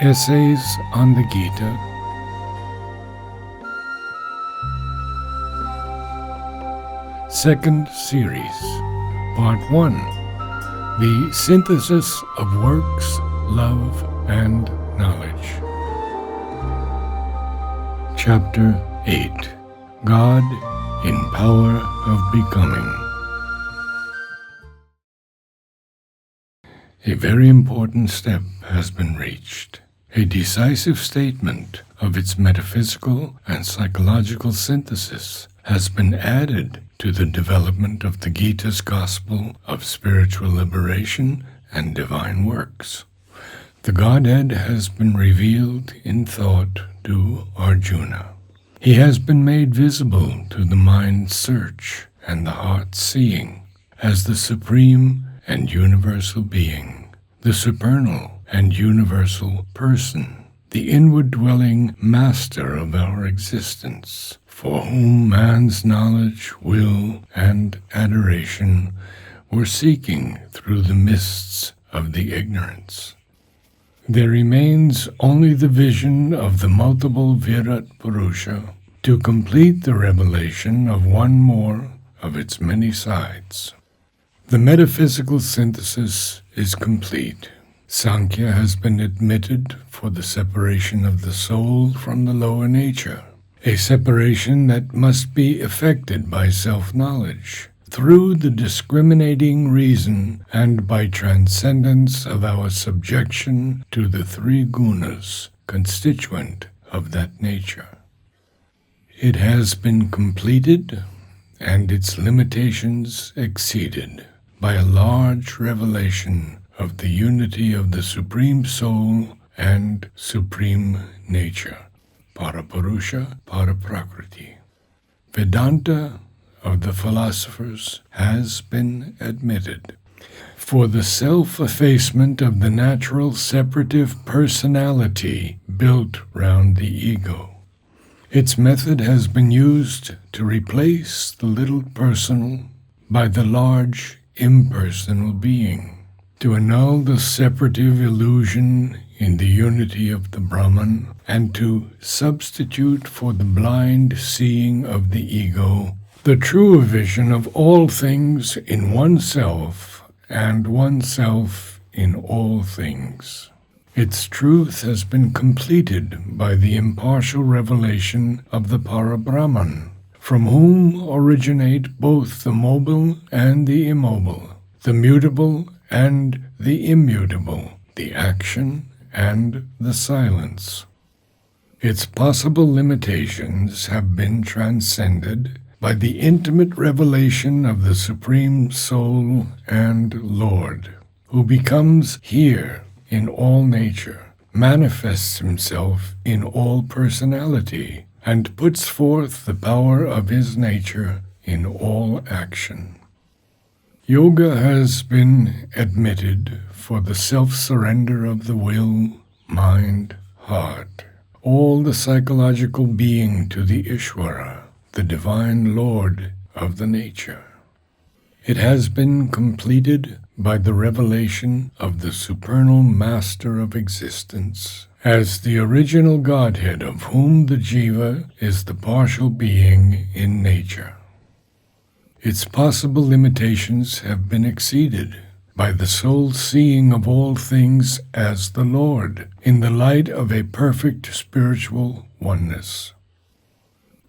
Essays on the Gita, Second Series, Part 1, The Synthesis of Works, Love, and Knowledge. Chapter 8, God in Power of Becoming. A very important step has been reached. A decisive statement of its metaphysical and psychological synthesis has been added to the development of the Gita's gospel of spiritual liberation and divine works. The Godhead has been revealed in thought to Arjuna. He has been made visible to the mind's search and the heart's seeing as the supreme and universal being, the supernal and universal person, the inward-dwelling master of our existence, for whom man's knowledge, will, and adoration were seeking through the mists of the ignorance. There remains only the vision of the multiple Virat Purusha to complete the revelation of one more of its many sides. The metaphysical synthesis is complete. Sankhya has been admitted for the separation of the soul from the lower nature, a separation that must be effected by self-knowledge, through the discriminating reason and by transcendence of our subjection to the three gunas constituent of that nature. It has been completed and its limitations exceeded by a large revelation of the unity of the Supreme Soul and Supreme Nature, Parapurusha, Paraprakriti. Vedanta of the philosophers has been admitted for the self-effacement of the natural separative personality built round the ego. Its method has been used to replace the little personal by the large impersonal being, to annul the separative illusion in the unity of the Brahman, and to substitute for the blind seeing of the ego the true vision of all things in oneself and oneself in all things. Its truth has been completed by the impartial revelation of the Parabrahman, from whom originate both the mobile and the immobile, the mutable and the immutable, the action and the silence. Its possible limitations have been transcended by the intimate revelation of the Supreme Soul and Lord, who becomes here in all nature, manifests himself in all personality, and puts forth the power of his nature in all action. Yoga has been admitted for the self-surrender of the will, mind, heart, all the psychological being to the Ishvara, the divine Lord of the nature. It has been completed by the revelation of the supernal Master of existence, as the original Godhead of whom the Jiva is the partial being in nature. Its possible limitations have been exceeded by the soul seeing of all things as the Lord, in the light of a perfect spiritual oneness.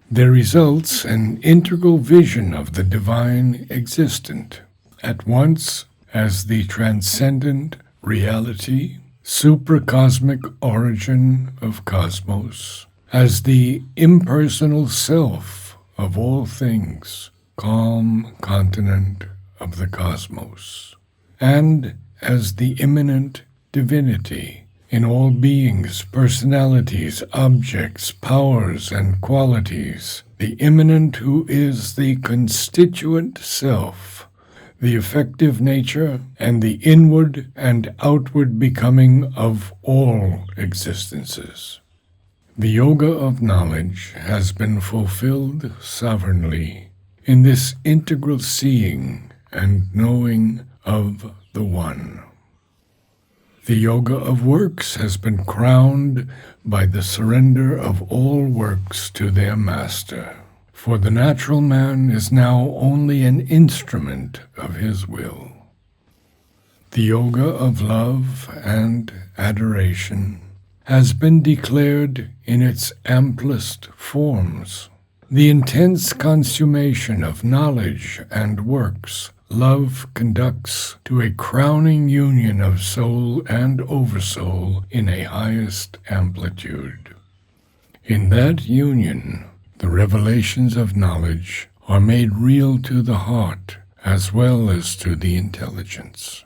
There results an integral vision of the divine existent, at once as the transcendent reality, supracosmic origin of cosmos, as the impersonal self of all things, calm continent of the cosmos, and as the immanent divinity in all beings, personalities, objects, powers, and qualities, the immanent who is the constituent self, the effective nature, and the inward and outward becoming of all existences. The yoga of knowledge has been fulfilled sovereignly in this integral seeing and knowing of the One. The yoga of works has been crowned by the surrender of all works to their master. For the natural man is now only an instrument of his will. The yoga of love and adoration has been declared in its amplest forms. The intense consummation of knowledge and works, love conducts to a crowning union of soul and oversoul in a highest amplitude. In that union, the revelations of knowledge are made real to the heart as well as to the intelligence.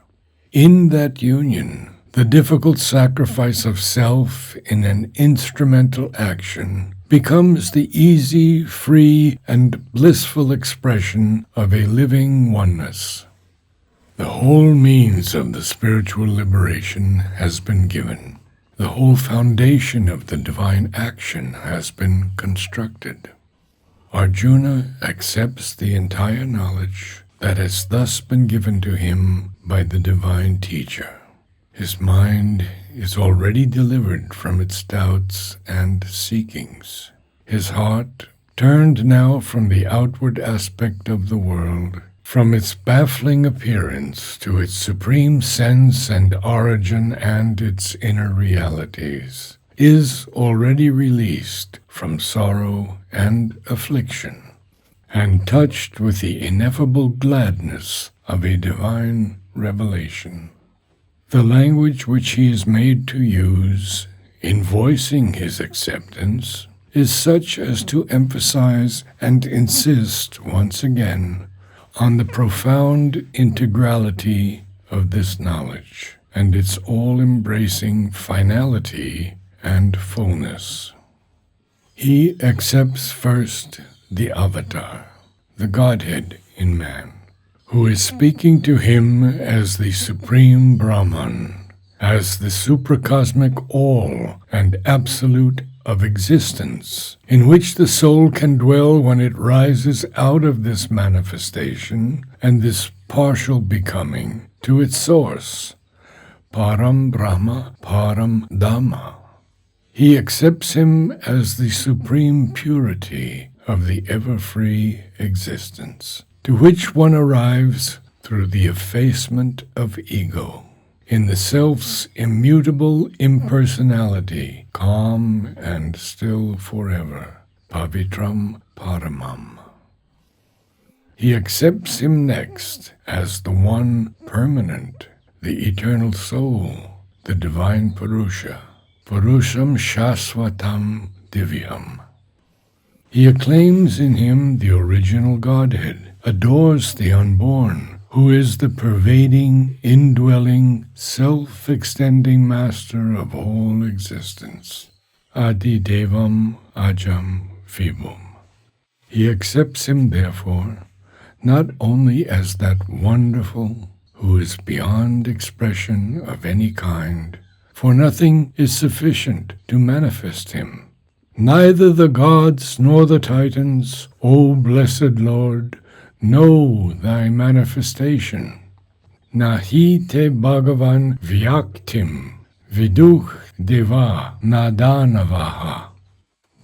In that union, the difficult sacrifice of self in an instrumental action becomes the easy, free, and blissful expression of a living oneness. The whole means of the spiritual liberation has been given. The whole foundation of the divine action has been constructed. Arjuna accepts the entire knowledge that has thus been given to him by the divine teacher. His mind is already delivered from its doubts and seekings. His heart, turned now from the outward aspect of the world, from its baffling appearance to its supreme sense and origin and its inner realities, is already released from sorrow and affliction, and touched with the ineffable gladness of a divine revelation. The language which he is made to use in voicing his acceptance is such as to emphasize and insist once again on the profound integrality of this knowledge and its all-embracing finality and fullness. He accepts first the Avatar, the Godhead in man, who is speaking to him as the Supreme Brahman, as the supracosmic all and absolute of existence, in which the soul can dwell when it rises out of this manifestation and this partial becoming to its source, Param Brahma, Param Dhamma. He accepts him as the supreme purity of the ever-free existence, to which one arrives through the effacement of ego, in the self's immutable impersonality, calm and still forever, Pavitram Paramam. He accepts him next as the one permanent, the eternal soul, the divine Purusha, Purusham Shaswatam Divyam. He acclaims in him the original Godhead, adores the unborn, who is the pervading, indwelling, self-extending master of all existence, Adi Devam Ajam Vibhum. He accepts him, therefore, not only as that wonderful, who is beyond expression of any kind, for nothing is sufficient to manifest him. Neither the gods nor the Titans, O blessed Lord, know thy manifestation. Nahi te Bhagavan Vyaktim Viduch Deva Nadanavaha.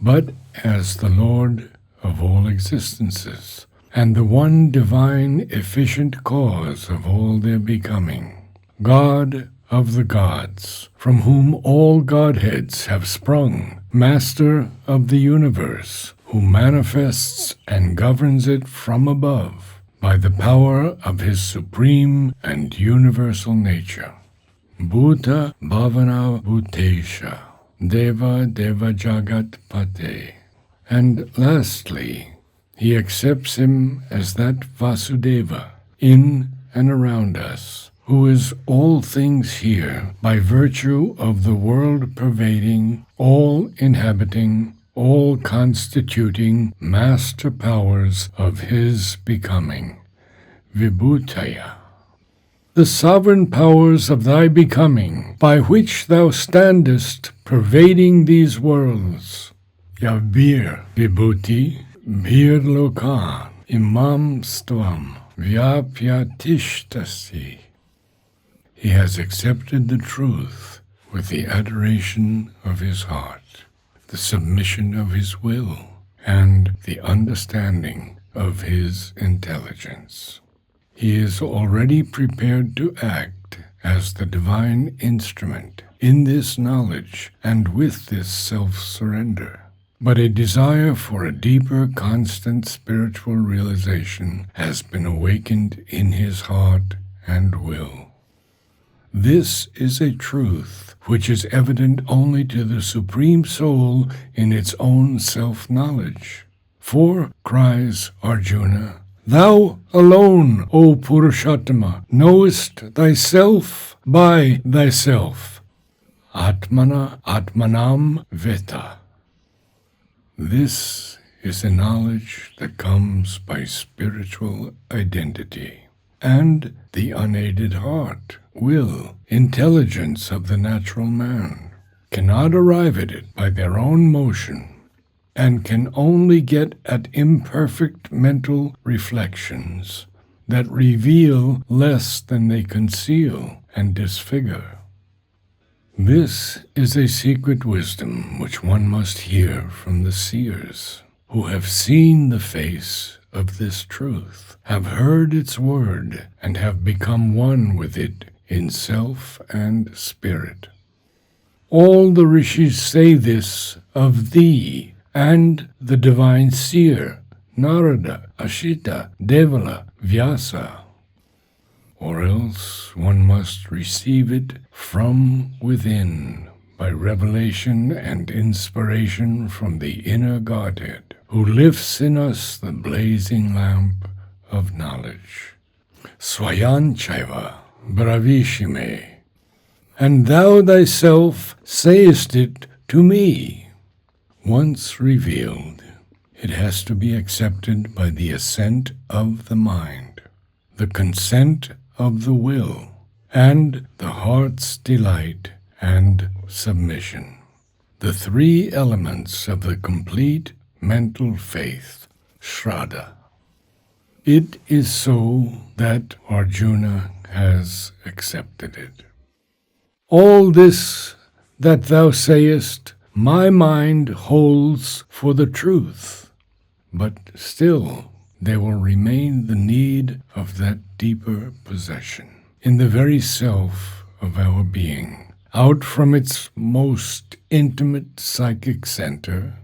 But as the Lord of all existences, and the one divine efficient cause of all their becoming, God of the gods, from whom all Godheads have sprung, Master of the universe, who manifests and governs it from above by the power of his supreme and universal nature. Bhuta Bhavana Bhutesha, Deva Deva Jagat Pate. And lastly, he accepts him as that Vasudeva, in and around us, who is all things here by virtue of the world-pervading, all-inhabiting, all-constituting master powers of his becoming, Vibhutaya. The sovereign powers of thy becoming, by which thou standest pervading these worlds, Yavir Vibhuti Bhir Lokan Imam Stvam Vyapyatishtasi. he has accepted the truth with the adoration of his heart, the submission of his will, and the understanding of his intelligence. He is already prepared to act as the divine instrument in this knowledge and with this self-surrender. But a desire for a deeper, constant spiritual realization has been awakened in his heart and will. This is a truth which is evident only to the Supreme Soul in its own self-knowledge. For, cries Arjuna, thou alone, O Purushottama, knowest thyself by thyself. Atmana Atmanam Veta. This is a knowledge that comes by spiritual identity, and the unaided heart, will, intelligence of the natural man cannot arrive at it by their own motion, and can only get at imperfect mental reflections that reveal less than they conceal and disfigure. This is a secret wisdom which one must hear from the seers, who have seen the face of this truth, have heard its word, and have become one with it in self and spirit. All the rishis say this of thee, and the divine seer, Narada, Ashita, Devala, Vyasa. Or else one must receive it from within, by revelation and inspiration from the inner Godhead, who lifts in us the blazing lamp of knowledge. Swayanchaiva bravishime, and thou thyself sayest it to me. Once revealed, it has to be accepted by the assent of the mind, the consent of the will, and the heart's delight and submission, the three elements of the complete mental faith, Shraddha. It is so that Arjuna has accepted it. All this that thou sayest, my mind holds for the truth, but still there will remain the need of that deeper possession in the very self of our being. Out from its most intimate psychic center,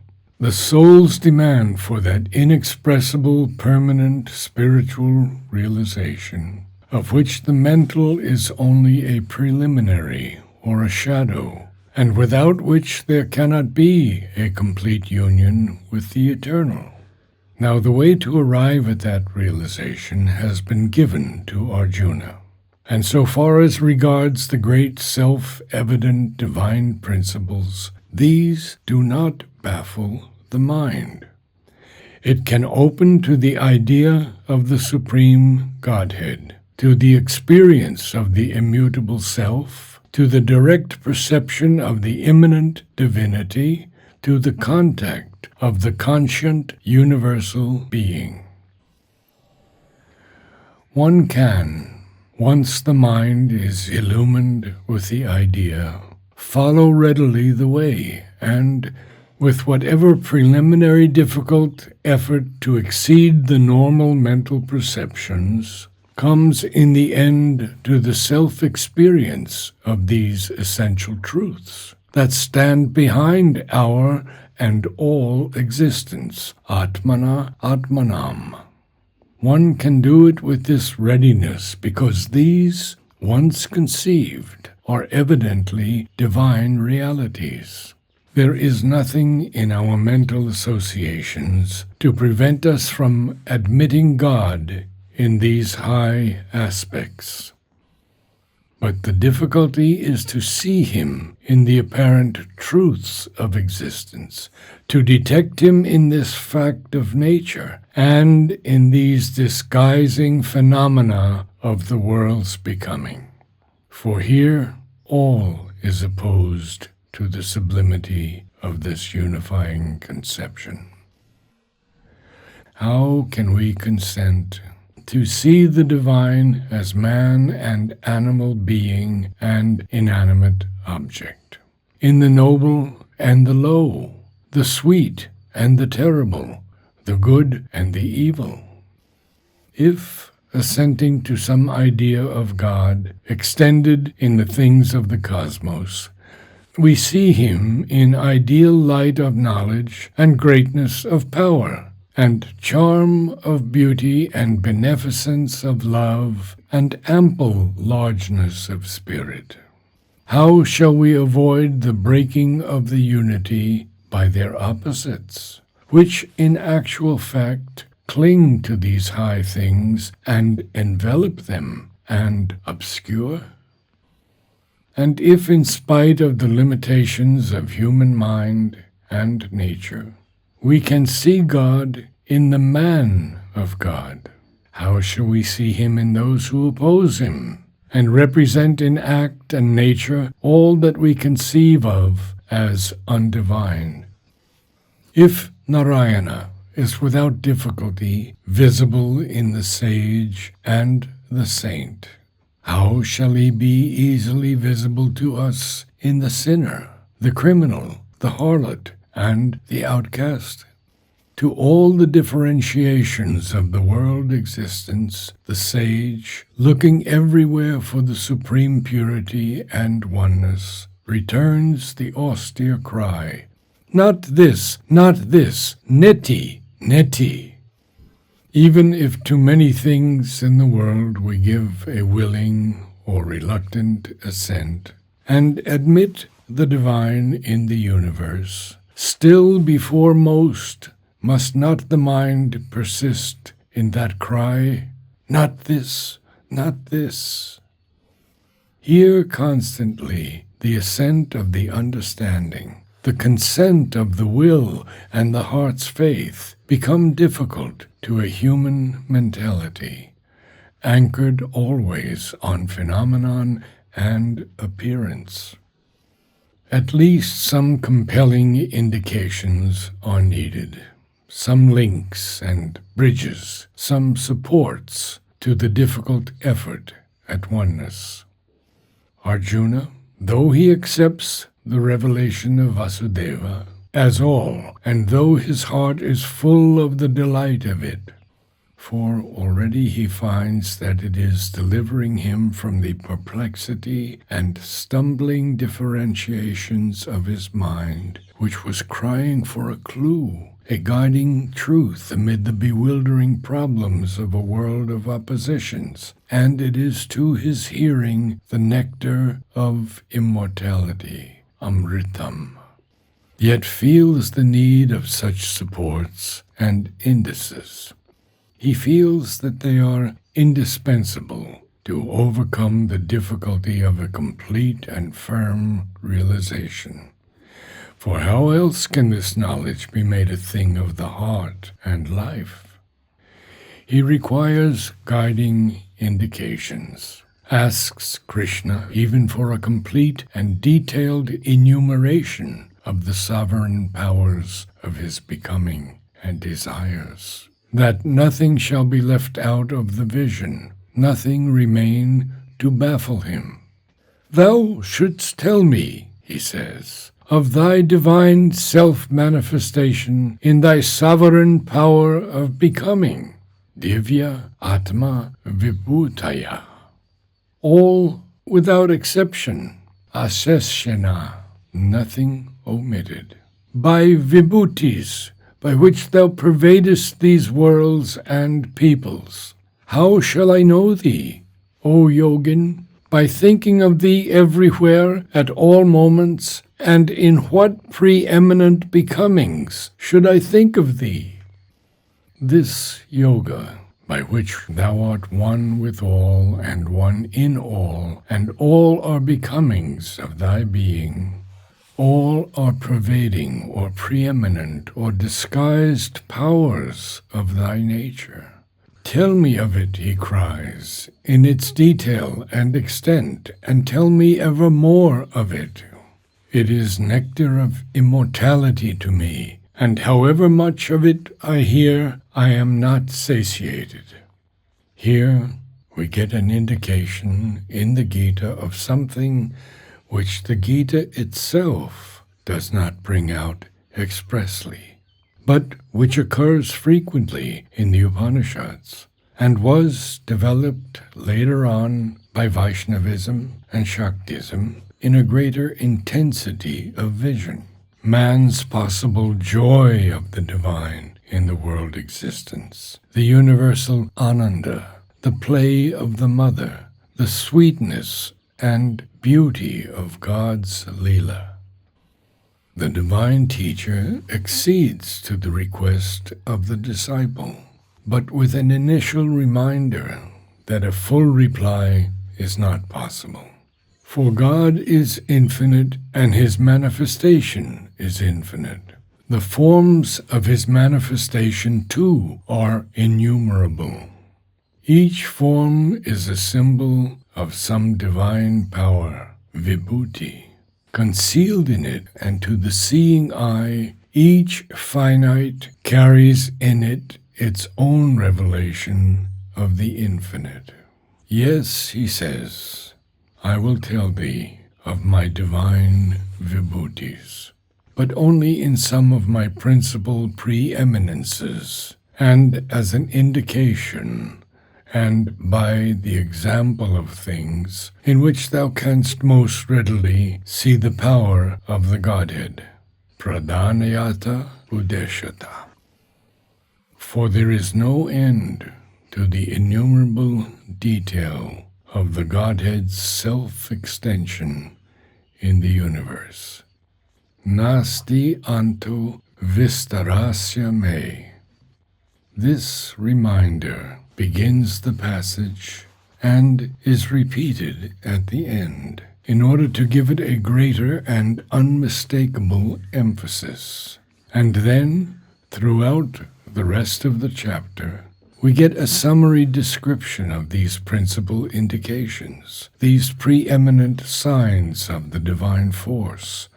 the soul's demand for that inexpressible, permanent spiritual realization, of which the mental is only a preliminary or a shadow, and without which there cannot be a complete union with the eternal. Now the way to arrive at that realization has been given to Arjuna, and so far as regards the great self-evident divine principles, these do not baffle the mind. It can open to the idea of the Supreme Godhead, to the experience of the immutable self, to the direct perception of the immanent divinity, to the contact of the conscient universal being. One can, once the mind is illumined with the idea, follow readily the way, and, with whatever preliminary difficult effort to exceed the normal mental perceptions, comes in the end to the self-experience of these essential truths that stand behind our and all existence, Atmana Atmanam. One can do it with this readiness because these, once conceived, are evidently divine realities. There is nothing in our mental associations to prevent us from admitting God in these high aspects. But the difficulty is to see him in the apparent truths of existence, to detect him in this fact of nature, and in these disguising phenomena of the world's becoming. For here all is opposed to the sublimity of this unifying conception. How can we consent to see the divine as man and animal being and inanimate object, in the noble and the low, the sweet and the terrible, the good and the evil. If, assenting to some idea of God extended in the things of the cosmos, we see him in ideal light of knowledge and greatness of power, and charm of beauty and beneficence of love and ample largeness of spirit, how shall we avoid the breaking of the unity by their opposites, which in actual fact cling to these high things and envelop them and obscure? And if, in spite of the limitations of human mind and nature, we can see God in the man of God, how shall we see him in those who oppose him, and represent in act and nature all that we conceive of as undivine? If Narayana is without difficulty visible in the sage and the saint, how shall he be easily visible to us in the sinner, the criminal, the harlot, and the outcast? To all the differentiations of the world existence, the sage, looking everywhere for the supreme purity and oneness, returns the austere cry, "Not this, not this, neti, neti." Even if to many things in the world we give a willing or reluctant assent, and admit the divine in the universe, still before most must not the mind persist in that cry, "Not this, not this"? Here constantly the assent of the understanding, the consent of the will and the heart's faith become difficult to a human mentality, anchored always on phenomenon and appearance. At least some compelling indications are needed, some links and bridges, some supports to the difficult effort at oneness. Arjuna, though he accepts the revelation of Vasudeva as all, and though his heart is full of the delight of it, for already he finds that it is delivering him from the perplexity and stumbling differentiations of his mind, which was crying for a clue, a guiding truth amid the bewildering problems of a world of oppositions, and it is to his hearing the nectar of immortality, Amritam, yet feels the need of such supports and indices. He feels that they are indispensable to overcome the difficulty of a complete and firm realization. For how else can this knowledge be made a thing of the heart and life? He requires guiding indications, asks Krishna even for a complete and detailed enumeration of the sovereign powers of his becoming and desires, that nothing shall be left out of the vision, nothing remain to baffle him. "Thou shouldst tell me," he says, "of thy divine self-manifestation in thy sovereign power of becoming, Divya Atma Vibhutaya. All without exception, aseshena, nothing omitted, by vibhutis, by which thou pervadest these worlds and peoples. How shall I know thee, O Yogin? By thinking of thee everywhere, at all moments, and in what preeminent becomings should I think of thee?" This yoga, by which thou art one with all and one in all, and all are becomings of thy being, all are pervading or preeminent or disguised powers of thy nature. "Tell me of it," he cries, "in its detail and extent, and tell me ever more of it. It is nectar of immortality to me, and however much of it I hear, I am not satiated." Here we get an indication in the Gita of something which the Gita itself does not bring out expressly, but which occurs frequently in the Upanishads and was developed later on by Vaishnavism and Shaktism in a greater intensity of vision. Man's possible joy of the divine in the world existence, the universal ananda, the play of the mother, the sweetness and beauty of God's Leela. The divine teacher accedes to the request of the disciple, but with an initial reminder that a full reply is not possible. For God is infinite, and his manifestation is infinite. The forms of his manifestation, too, are innumerable. Each form is a symbol of some divine power, vibhuti, concealed in it, and to the seeing eye, each finite carries in it its own revelation of the infinite. Yes, he says, I will tell thee of my divine vibhutis, but only in some of my principal preeminences, and as an indication, and by the example of things in which thou canst most readily see the power of the Godhead. Pradhanayata Udeshata. For there is no end to the innumerable detail of the Godhead's self-extension in the universe. Nasti anto vistarasya me. This reminder begins the passage and is repeated at the end in order to give it a greater and unmistakable emphasis. And then, throughout the rest of the chapter, we get a summary description of these principal indications, these preeminent signs of the divine force,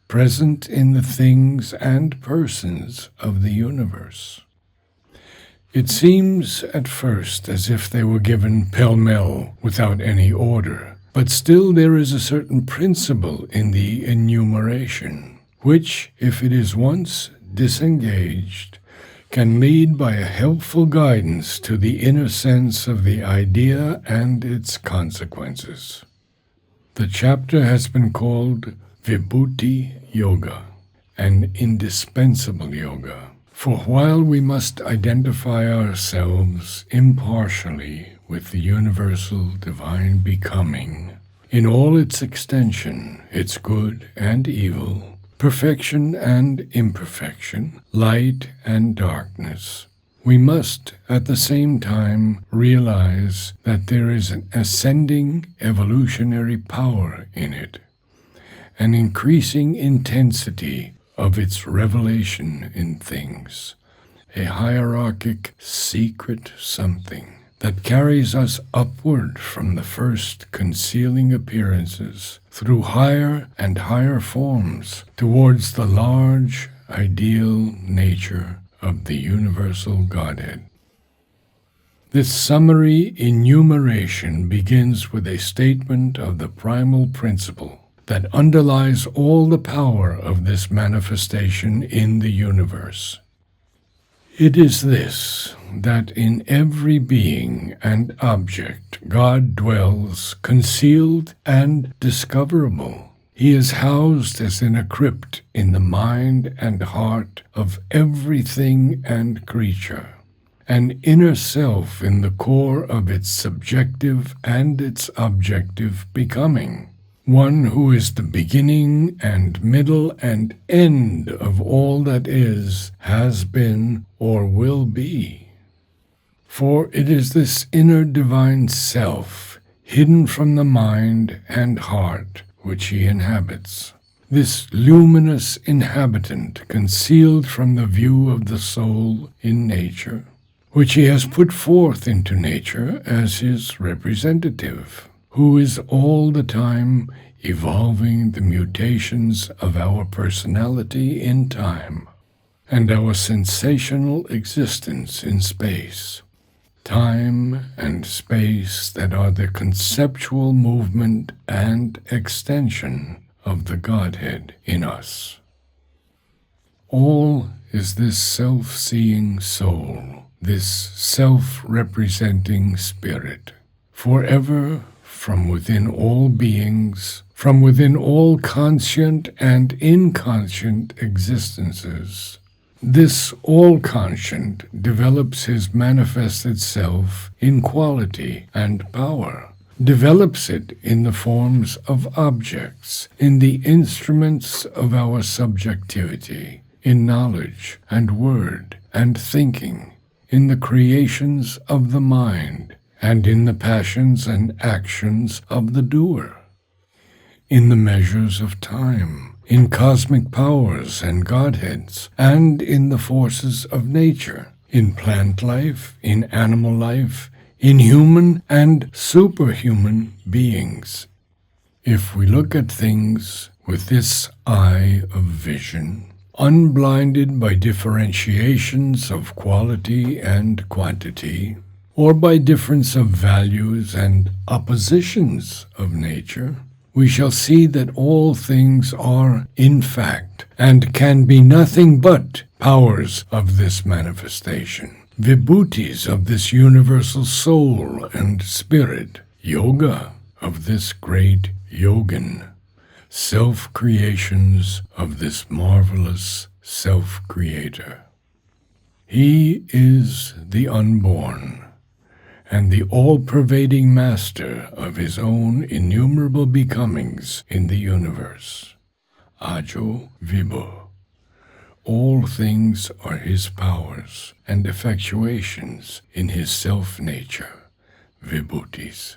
present in the things and persons of the universe. It seems at first as if they were given pell-mell without any order, but still there is a certain principle in the enumeration, which, if it is once disengaged, can lead by a helpful guidance to the inner sense of the idea and its consequences. The chapter has been called Vibhuti Yoga, an indispensable yoga. For while we must identify ourselves impartially with the universal divine becoming, in all its extension, its good and evil, perfection and imperfection, light and darkness, we must at the same time realize that there is an ascending evolutionary power in it, an increasing intensity of its revelation in things, a hierarchic secret something that carries us upward from the first concealing appearances through higher and higher forms towards the large ideal nature of the universal Godhead. This summary enumeration begins with a statement of the primal principle that underlies all the power of this manifestation in the universe. It is this, that in every being and object God dwells concealed and discoverable. He is housed as in a crypt in the mind and heart of everything and creature, an inner self in the core of its subjective and its objective becoming, one who is the beginning and middle and end of all that is, has been, or will be. For it is this inner divine self, hidden from the mind and heart, which he inhabits, this luminous inhabitant concealed from the view of the soul in nature, which he has put forth into nature as his representative, who is all the time evolving the mutations of our personality in time and our sensational existence in space. time and space that are the conceptual movement and extension of the Godhead in us. All is this self-seeing soul, this self-representing spirit, forever from within all beings, from within all conscient and inconscient existences. This all-conscient develops his manifested self in quality and power, develops it in the forms of objects, in the instruments of our subjectivity, in knowledge and word and thinking, in the creations of the mind, and in the passions and actions of the doer, in the measures of time, in cosmic powers and godheads, and in the forces of nature, in plant life, in animal life, in human and superhuman beings. If we look at things with this eye of vision, unblinded by differentiations of quality and quantity, or by difference of values and oppositions of nature, we shall see that all things are, in fact, and can be nothing but powers of this manifestation, vibhutis of this universal soul and spirit, yoga of this great yogin, self-creations of this marvelous self-creator. He is the unborn, and the all-pervading master of his own innumerable becomings in the universe. Ajo Vibhu. All things are his powers and effectuations in his self-nature, Vibhutis.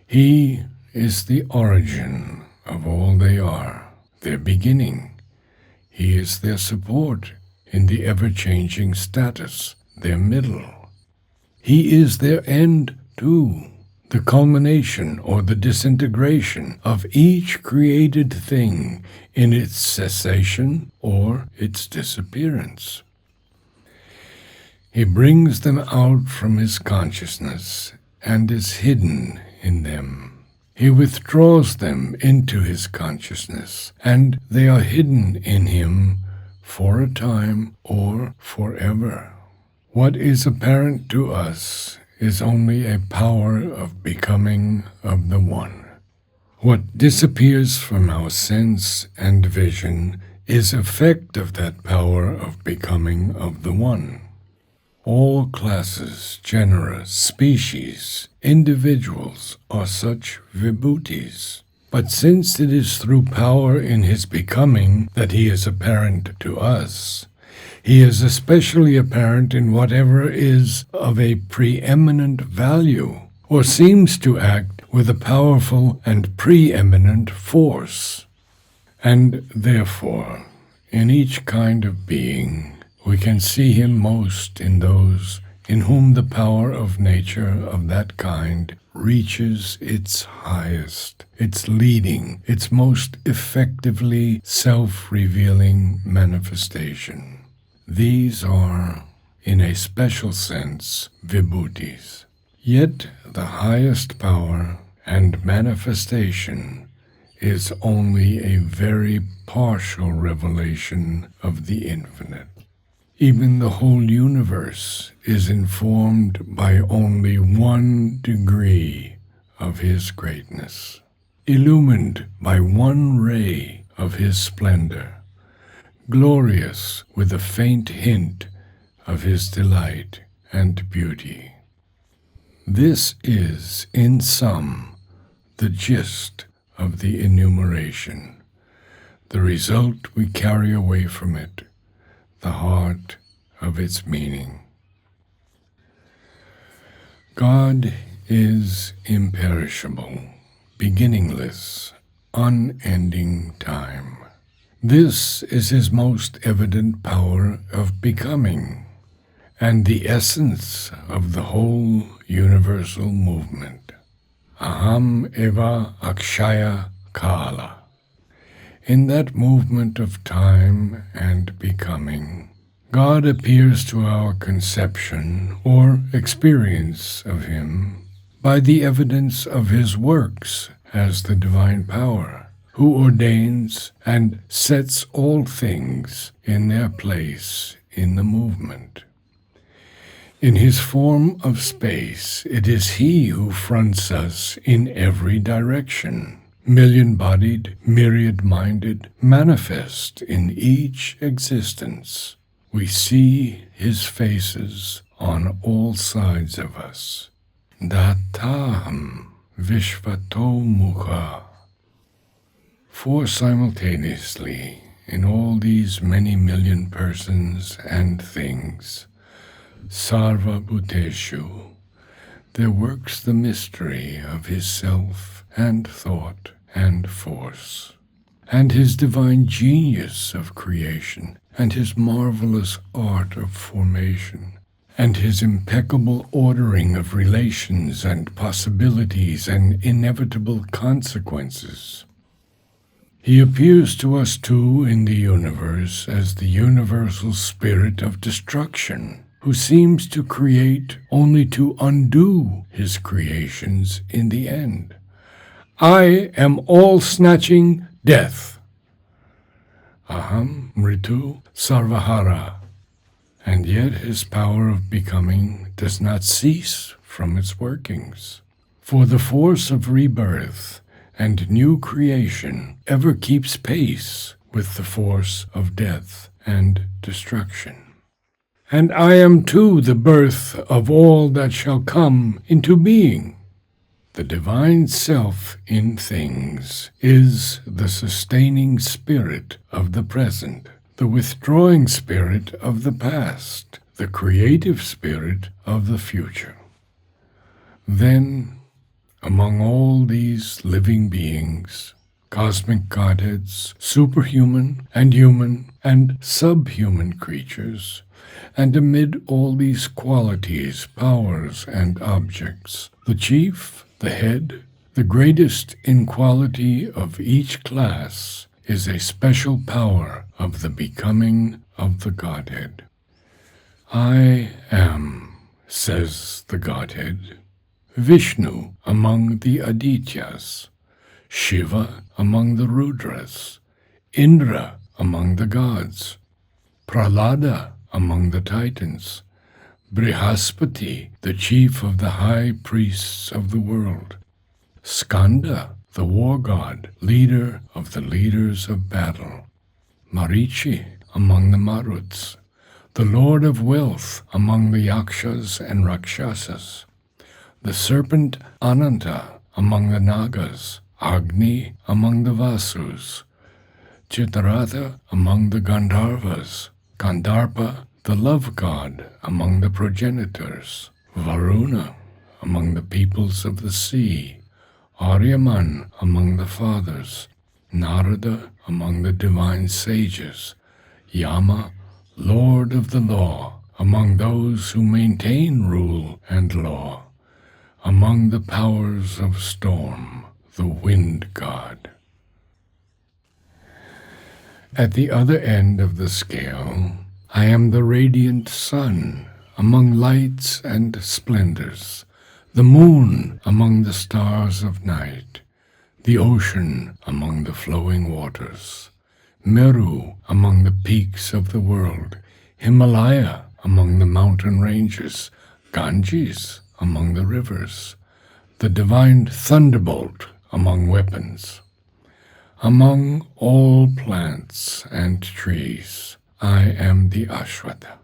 He is the origin of all they are, their beginning. He is their support in the ever-changing status, their middle. He is their end, too, the culmination or the disintegration of each created thing in its cessation or its disappearance. He brings them out from his consciousness and is hidden in them. He withdraws them into his consciousness, and they are hidden in him for a time or forever. What is apparent to us is only a power of becoming of the One. What disappears from our sense and vision is effect of that power of becoming of the One. All classes, genera, species, individuals are such vibhutis. But since it is through power in his becoming that he is apparent to us, he is especially apparent in whatever is of a preeminent value, or seems to act with a powerful and preeminent force. And therefore, in each kind of being, we can see him most in those in whom the power of nature of that kind reaches its highest, its leading, its most effectively self-revealing manifestation. These are, in a special sense, vibhutis. Yet the highest power and manifestation is only a very partial revelation of the infinite. Even the whole universe is informed by only 1 degree of his greatness, illumined by 1 ray of his splendor, glorious with a faint hint of his delight and beauty. This is, in sum, the gist of the enumeration, the result we carry away from it, the heart of its meaning. God is imperishable, beginningless, unending time. This is his most evident power of becoming, and the essence of the whole universal movement. Aham eva akshaya kala. In that movement of time and becoming, God appears to our conception or experience of him by the evidence of his works as the divine power, who ordains and sets all things in their place in the movement. In his form of space, it is he who fronts us in every direction, million-bodied, myriad-minded, manifest in each existence. We see his faces on all sides of us. Dataham Vishvato Mukha. For simultaneously, in all these many million persons and things, Sarva Bhuteshu, there works the mystery of his self and thought and force, and his divine genius of creation, and his marvelous art of formation, and his impeccable ordering of relations and possibilities and inevitable consequences. He appears to us too in the universe as the universal spirit of destruction, who seems to create only to undo his creations in the end. I am all-snatching death. Aham Mritu Sarvahara. And yet his power of becoming does not cease from its workings. For the force of rebirth and new creation ever keeps pace with the force of death and destruction. And I am too the birth of all that shall come into being. The divine self in things is the sustaining spirit of the present, the withdrawing spirit of the past, the creative spirit of the future. Then, among all these living beings, cosmic godheads, superhuman and human and subhuman creatures, and amid all these qualities, powers, and objects, the chief, the head, the greatest in quality of each class, is a special power of the becoming of the Godhead. I am, says the Godhead, Vishnu among the Adityas, Shiva among the Rudras, Indra among the gods, Prahlada among the Titans, Brihaspati, the chief of the high priests of the world, Skanda, the war god, leader of the leaders of battle, Marichi among the Maruts, the lord of wealth among the Yakshas and Rakshasas, the serpent Ananta among the Nagas, Agni among the Vasus, Chitraratha among the Gandharvas, Kandarpa, the love god, among the progenitors, Varuna among the peoples of the sea, Aryaman among the fathers, Narada among the divine sages, Yama, lord of the law, among those who maintain rule and law, among the powers of storm, the wind god. At the other end of the scale, I am the radiant sun among lights and splendors, the moon among the stars of night, the ocean among the flowing waters, Meru among the peaks of the world, Himalaya among the mountain ranges, Ganges among the rivers, the divine thunderbolt among weapons. Among all plants and trees, I am the Ashwata.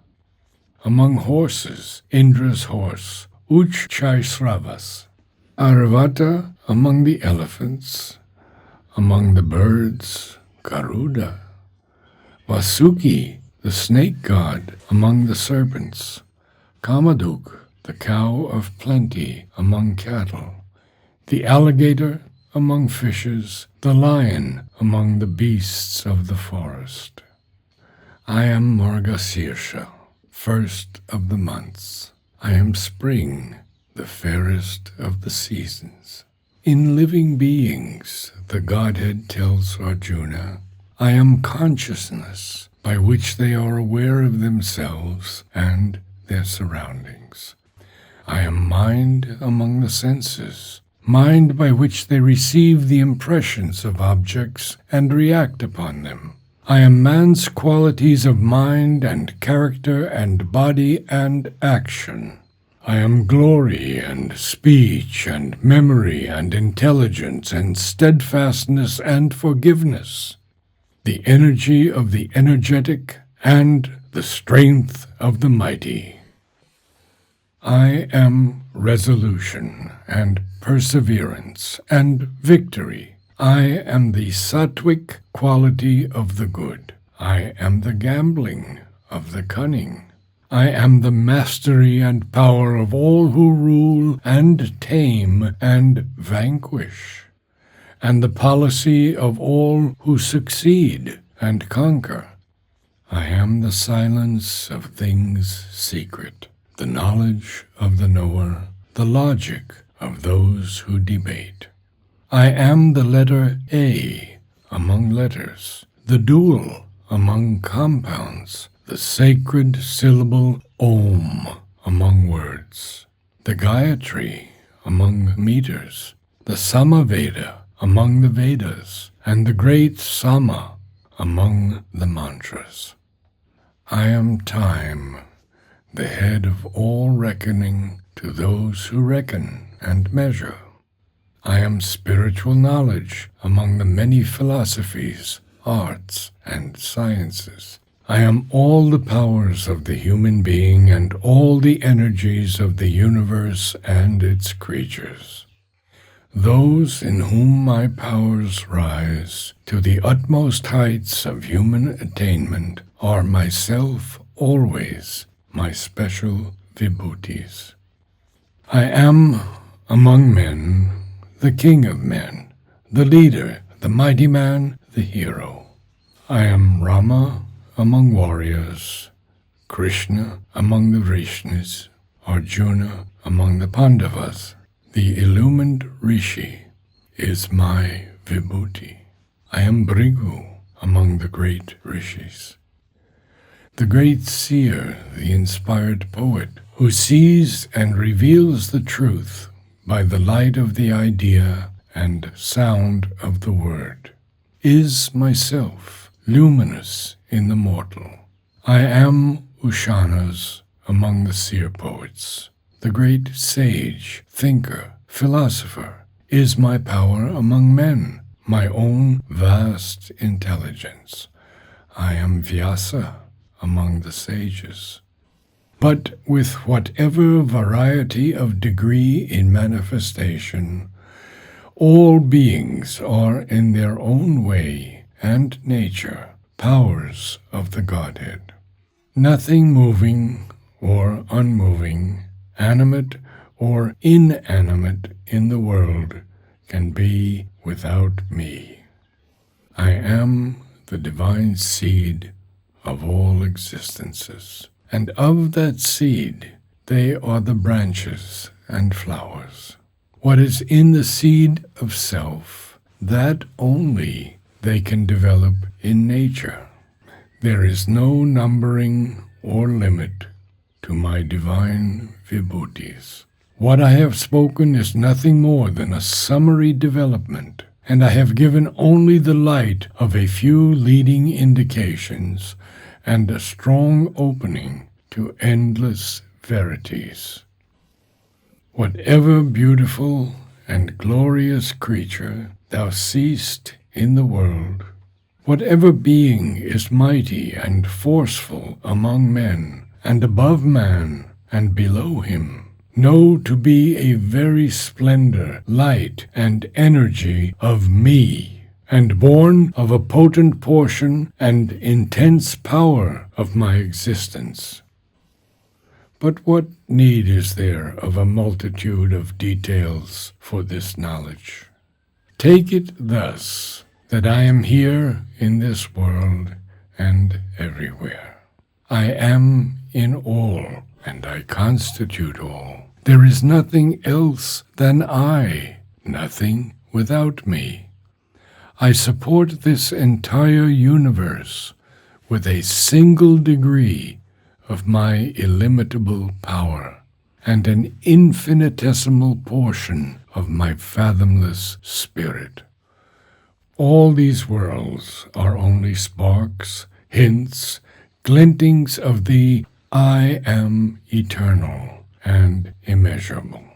Among horses, Indra's horse, Uchchaisravas. Arvata among the elephants, among the birds, Garuda. Vasuki, the snake god, among the serpents. Kamaduk, the cow of plenty among cattle. The alligator among fishes, the lion among the beasts of the forest. I am Margasirsha, first of the months. I am spring, the fairest of the seasons. In living beings, the Godhead tells Arjuna, I am consciousness, by which they are aware of themselves and their surroundings. I am mind among the senses, mind by which they receive the impressions of objects and react upon them. I am man's qualities of mind and character and body and action. I am glory and speech and memory and intelligence and steadfastness and forgiveness, the energy of the energetic and the strength of the mighty. I am resolution and perseverance and victory. I am the sattvic quality of the good. I am the gambling of the cunning. I am the mastery and power of all who rule and tame and vanquish, and the policy of all who succeed and conquer. I am the silence of things secret, the knowledge of the knower, the logic of those who debate. I am the letter A among letters, the dual among compounds, the sacred syllable Om among words, the Gayatri among meters, the Samaveda among the Vedas, and the great Sama among the mantras. I am time, the head of all reckoning to those who reckon and measure. I am spiritual knowledge among the many philosophies, arts, and sciences. I am all the powers of the human being and all the energies of the universe and its creatures. Those in whom my powers rise to the utmost heights of human attainment are myself always, my special vibhutis. I am, among men, the king of men, the leader, the mighty man, the hero. I am Rama among warriors, Krishna among the Vrishnis, Arjuna among the Pandavas. The illumined Rishi is my vibhuti. I am Bhrigu among the great rishis. The great seer, the inspired poet, who sees and reveals the truth by the light of the idea and sound of the word, is myself, luminous in the mortal. I am Ushanas among the seer poets. The great sage, thinker, philosopher is my power among men, my own vast intelligence. I am Vyasa among the sages. But with whatever variety of degree in manifestation, all beings are in their own way and nature powers of the Godhead. Nothing moving or unmoving, animate or inanimate in the world can be without me. I am the divine seed of all existences, and of that seed they are the branches and flowers. What is in the seed of self, that only they can develop in nature. There is no numbering or limit to my divine vibhutis. What I have spoken is nothing more than a summary development, and I have given only the light of a few leading indications and a strong opening to endless verities. Whatever beautiful and glorious creature thou seest in the world, whatever being is mighty and forceful among men, and above man and below him, know to be a very splendor, light, and energy of me, and born of a potent portion and intense power of my existence. But what need is there of a multitude of details for this knowledge? Take it thus, that I am here in this world and everywhere. I am in all, and I constitute all. There is nothing else than I, nothing without me. I support this entire universe with a single degree of my illimitable power, and an infinitesimal portion of my fathomless spirit. All these worlds are only sparks, hints, glintings of the I am eternal and immeasurable.